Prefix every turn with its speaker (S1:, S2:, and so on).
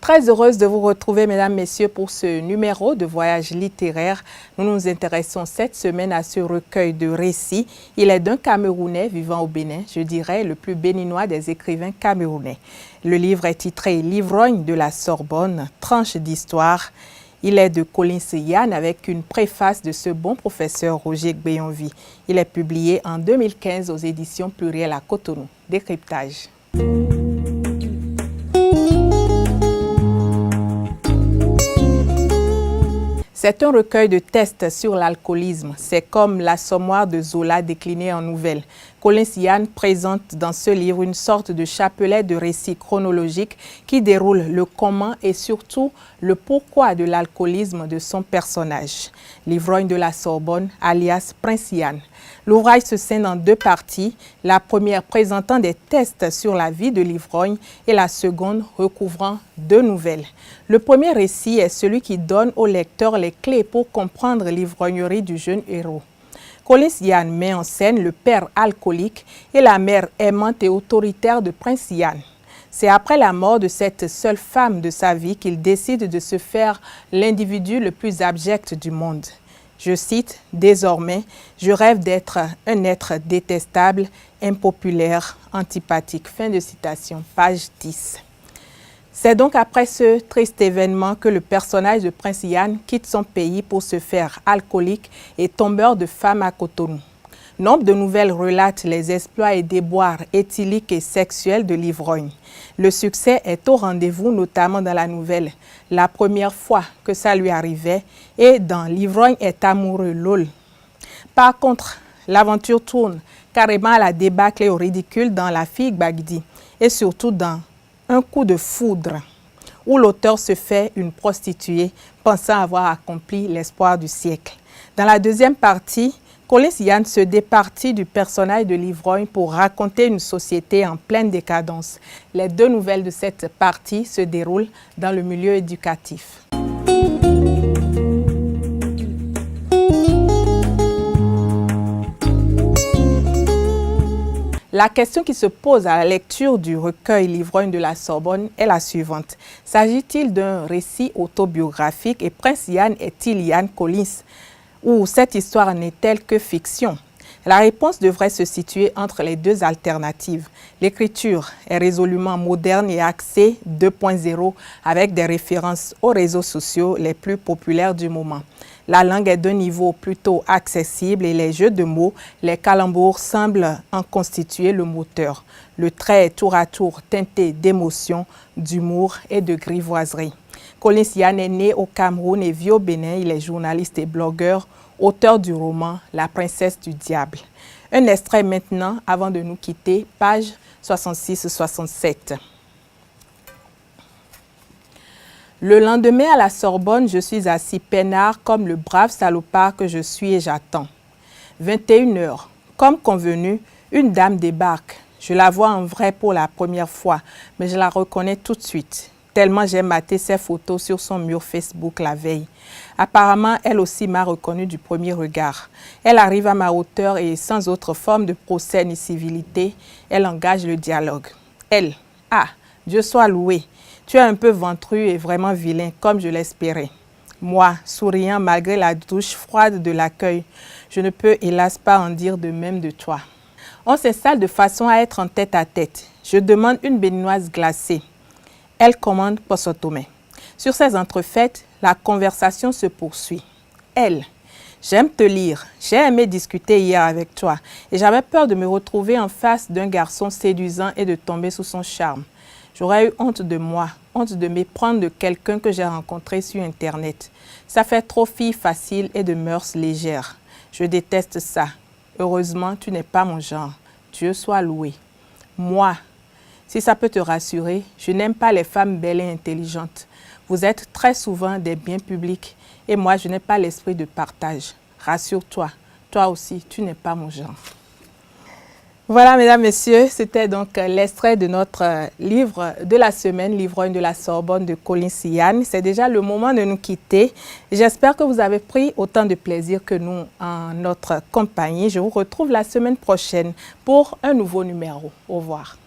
S1: Très heureuse de vous retrouver, mesdames, messieurs, pour ce numéro de Voyage littéraire. Nous nous intéressons cette semaine à ce recueil de récits. Il est d'un Camerounais vivant au Bénin, je dirais le plus béninois des écrivains camerounais. Le livre est titré « L'ivrogne de la Sorbonne, tranche d'histoire ». Il est de Collins Yann avec une préface de ce bon professeur Roger Gbéonvi. Il est publié en 2015 aux éditions Pluriel à Cotonou. Décryptage. C'est un recueil de tests sur l'alcoolisme. C'est comme l'Assommoir de Zola décliné en nouvelles. Collins Yann présente dans ce livre une sorte de chapelet de récits chronologiques qui déroule le comment et surtout le pourquoi de l'alcoolisme de son personnage, l'ivrogne de la Sorbonne, alias Prince Yann. L'ouvrage se scinde en deux parties, la première présentant des tests sur la vie de l'ivrogne et la seconde recouvrant deux nouvelles. Le premier récit est celui qui donne au lecteur les clés pour comprendre l'ivrognerie du jeune héros. Collins Yann met en scène le père alcoolique et la mère aimante et autoritaire de Prince Yann. C'est après la mort de cette seule femme de sa vie qu'il décide de se faire l'individu le plus abject du monde. Je cite, « Désormais, je rêve d'être un être détestable, impopulaire, antipathique. » Fin de citation, page 10. C'est donc après ce triste événement que le personnage de Prince Yann quitte son pays pour se faire alcoolique et tombeur de femmes à Cotonou. Nombre de nouvelles relatent les exploits et déboires éthyliques et sexuels de l'ivrogne. Le succès est au rendez-vous, notamment dans la nouvelle « La première fois que ça lui arrivait » et dans « L'ivrogne est amoureux, lol ». Par contre, l'aventure tourne carrément à la débâcle et au ridicule dans La fille Gbagdi et surtout dans Un coup de foudre, où l'auteur se fait une prostituée pensant avoir accompli l'espoir du siècle. Dans la deuxième partie, Collins Yann se départit du personnage de l'ivrogne pour raconter une société en pleine décadence. Les deux nouvelles de cette partie se déroulent dans le milieu éducatif. La question qui se pose à la lecture du recueil L'ivrogne de la Sorbonne est la suivante. S'agit-il d'un récit autobiographique et Prince Yann est-il Yann Collins? Ou cette histoire n'est-elle que fiction? La réponse devrait se situer entre les deux alternatives. L'écriture est résolument moderne et axée 2.0 avec des références aux réseaux sociaux les plus populaires du moment. La langue est d'un niveau plutôt accessible et les jeux de mots, les calembours semblent en constituer le moteur. Le trait est tour à tour teinté d'émotion, d'humour et de grivoiserie. Collins Yann est né au Cameroun et vit au Bénin. Il est journaliste et blogueur, auteur du roman « La princesse du diable ». Un extrait maintenant avant de nous quitter, page 66-67. Le lendemain à la Sorbonne, je suis assis peinard comme le brave salopard que je suis et j'attends. 21 heures. Comme convenu, une dame débarque. Je la vois en vrai pour la première fois, mais je la reconnais tout de suite. Tellement j'ai maté ses photos sur son mur Facebook la veille. Apparemment, elle aussi m'a reconnu du premier regard. Elle arrive à ma hauteur et sans autre forme de procès ni civilité, elle engage le dialogue. Elle, « Ah, Dieu soit loué, tu es un peu ventru et vraiment vilain, comme je l'espérais. » Moi, souriant malgré la douche froide de l'accueil, je ne peux hélas pas en dire de même de toi. On s'installe de façon à être en tête à tête. Je demande une béninoise glacée. Elle commande Posotomé. Sur ces entrefaites, la conversation se poursuit. Elle, j'aime te lire, j'ai aimé discuter hier avec toi et j'avais peur de me retrouver en face d'un garçon séduisant et de tomber sous son charme. J'aurais eu honte de moi, honte de m'éprendre de quelqu'un que j'ai rencontré sur Internet. Ça fait trop fille facile et de mœurs légères. Je déteste ça. Heureusement, tu n'es pas mon genre. Dieu soit loué. Moi, si ça peut te rassurer, je n'aime pas les femmes belles et intelligentes. Vous êtes très souvent des biens publics et moi, je n'ai pas l'esprit de partage. Rassure-toi, toi aussi, tu n'es pas mon genre. Voilà, mesdames, messieurs, c'était donc l'extrait de notre livre de la semaine, L'ivrogne de la Sorbonne de Collins Yann. C'est déjà le moment de nous quitter. J'espère que vous avez pris autant de plaisir que nous en notre compagnie. Je vous retrouve la semaine prochaine pour un nouveau numéro. Au revoir.